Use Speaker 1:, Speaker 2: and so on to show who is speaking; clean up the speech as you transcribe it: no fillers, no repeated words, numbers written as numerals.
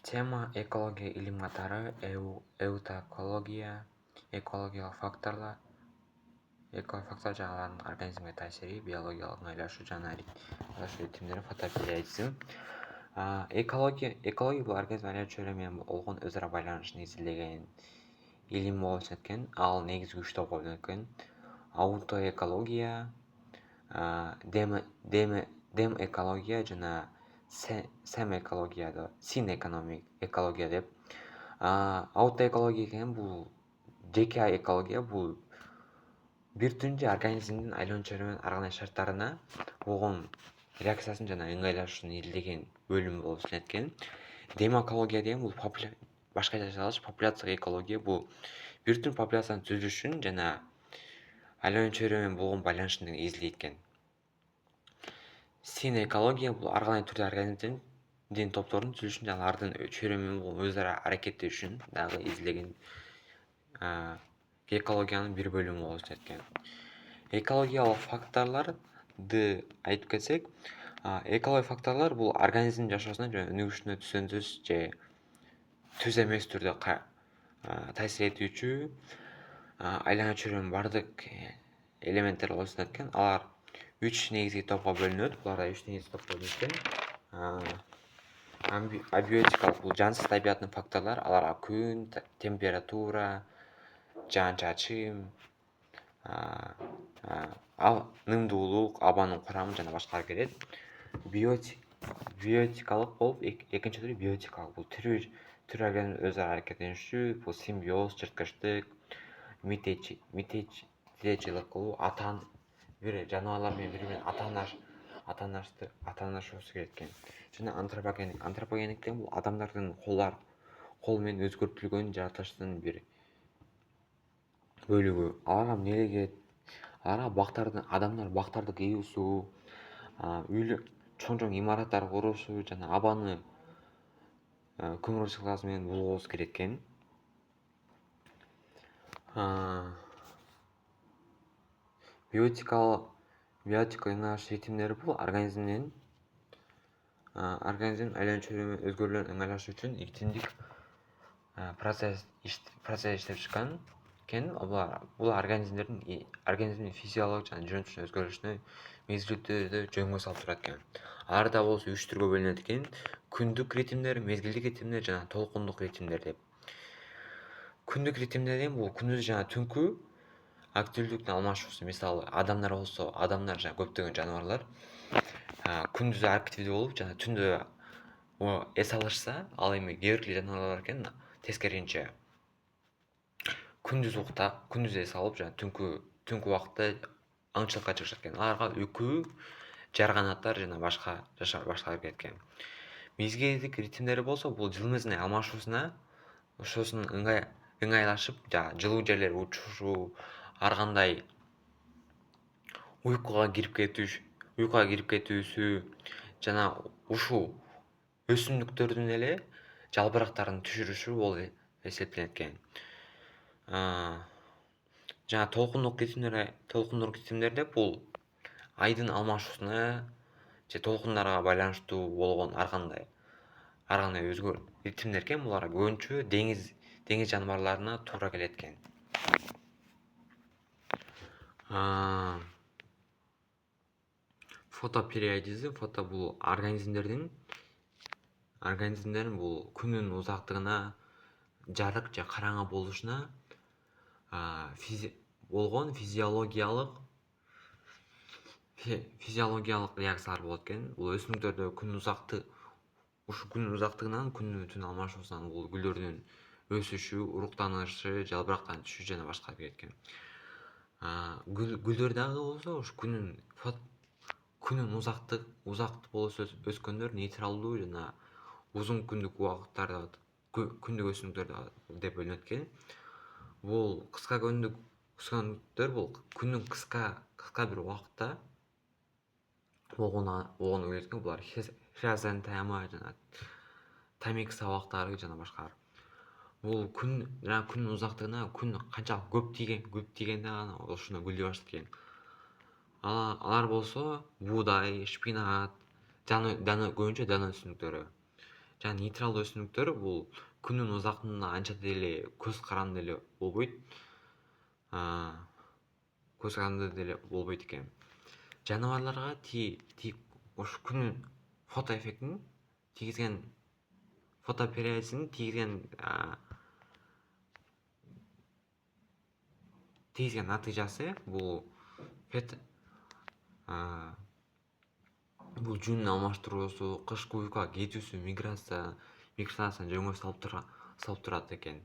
Speaker 1: Тема экология илим катары эутокология, экологиялык факторлор жаңалардын организмге таасири, биологиялык ыңгайлашуу жана ритмдери, фотопериодизм. Экология бул организм айнек чөйрө менен болгон өз ара байланышын изилдеген илим болуп экен. Ал негизги 3 топко бөлүнөт экен. Аутоэкология, дем экология жана сем экология, син экология деп. Аутоэкология деген бул жеке экология, бул бир түн же организмдин айлануу чөйрө менен ар кандай шарттарына болгон реакциясын жана ыңгайлашуун изилдеген бөлүм болуп саналат экен. Демокология деген бул башкача айтсак популяциялык экология, бул бир түн популяциянын түзүлүшүн жана айлануу чөйрө менен болгон байланышын изилдейт экен. Син экология бул ар кандай түрдүү организмдин топторунун түзүлүшүн жана алардын чөйрө менен болгон өз ара аракеттешүүсүн дагы изилдеген экологиянын бир бөлүмү болуп саналат экен. Экологиялык факторлорду айтып кетсек, экологиялык факторлор бул организмдин жашоосуна жана өнүгүшүнө түзсөңсүз же түз эмес түрдө таасир этүүчү айлануу чөйрөнүн бардык элементтери болуп саналат экен. Алар 3 негизги топко бөлүнөт. Булар 3 негизги топко бөлүнөт экен. Абиотикалык бул жансыз табияттын факторлору, аларга күн, температура, жаан-чачын, нымдуулук, абанын курамы жана башкалар кирет. Биотикалык болуп экинчи түрү биотикалык, бул тирүү организм өз ара аракеттенишүү, бул симбиоз, жырткычтык, митечилик кылуу, бир жаныбарлар менен бири менен атаанашуусу керек экен. Жана антропогендик деген бул адамдардын кол менен өзгөртүлгөн жаратылыштын бир бөлүгү. Аларга эмне керек? Аларга адамдар бактарды кыюусу, чоң имараттар куруусу жана абаны көмүр ысык газы менен булгоосу керек экен. Биотика ыңгайлашуу ритмдери бул организмдин айлануу чөйрө менен өзгөрүүлөрүн ыңгайлашуу үчүн ритмдик процесс иштеп чыккан экен. Бул организмдин физиологик жана жөнөкөй өзгөрүшүнө мезгилдүү түрдө жөнгө салып турат экен. Алар да болсо 3 түргө бөлүнөт экен: күндүк ритмдер, мезгилдик ритмдер жана толкундук ритмдер деп. Күндүк ритмдер деген бул күндүз жана түнкү активдүүлүктүн алмашуусу. Мисалы, адамдар жана көптөгөн жаныбарлар күндүз активдүү болуп жана түндө эс алышса, ал эми кээ бир жаныбарлар бар экен тескерисинче. Күндүз эс алып жана түнкү убакытта аңчылыкка чыгышат экен. Аларга үкүү, жарганаттар жана башкалар кирет экен. Мезгилдик ритмдери болсо, бул жыл мезгилинин алмашуусуна ошосун ыңгайлашып, жылуу жерлер учушу, ар кандай уйкуга кирип кетүүсү жана ушул өсүмдүктөрдүн эле жалбырактарын түшүрүшү болуп эсептелет экен. Жана толкундук ритмдерде бул айдын алмашуусуна же толкундарга байланыштуу болгон ар кандай ритмдер экен. Булар көбүнчө деңиз жаныбарларына туура келет экен. Фотопериодизм, бул организмдердин бул күнүн узактыгына, жарык же караңгы болушуна болгон физиологиялык реакциялар болот экен. Бул өсүмдүктөрдө күнүн узактыгынан, күнү-түн алмашуусунан бул гүлдөрдүн өсүшү, уруктанышы, жалбырактардын түшүшү жана башкалар кирет экен. Гүлдөр дагы болсо ушу күнүн узакты болуп өскөндөр нейтралдуу жана узун күндүк өсүмдүктөр деп бөлүнөт экен. Бул кыска күндүктөр бул күндүн кыска бир убакытта болгонун ойлойт экен. Булар хризантема жана тамикс абактары жана башкалар. Бул күнүн узактыгына, күн канчалык көп тийгенде гана ошондо гүлдөй баштайт экен. Алар болсо буудай, шпинат, көбүнчө дана өсүмдүктөрү. жана нейтралдуу өсүмдүктөр бул күнүн узактыгына анча деле көз каранды деле болбойт. Көз каранды деле болбойт экен. Жаныбарларга ушу күнүн фотоэффектин тийгизген фотопериодисин тийгизген натыйжасы бул бул жуунун алмаштыруусу, кышкы уйкуга кетүүсү, миграцияны жөнгө салып турат экен.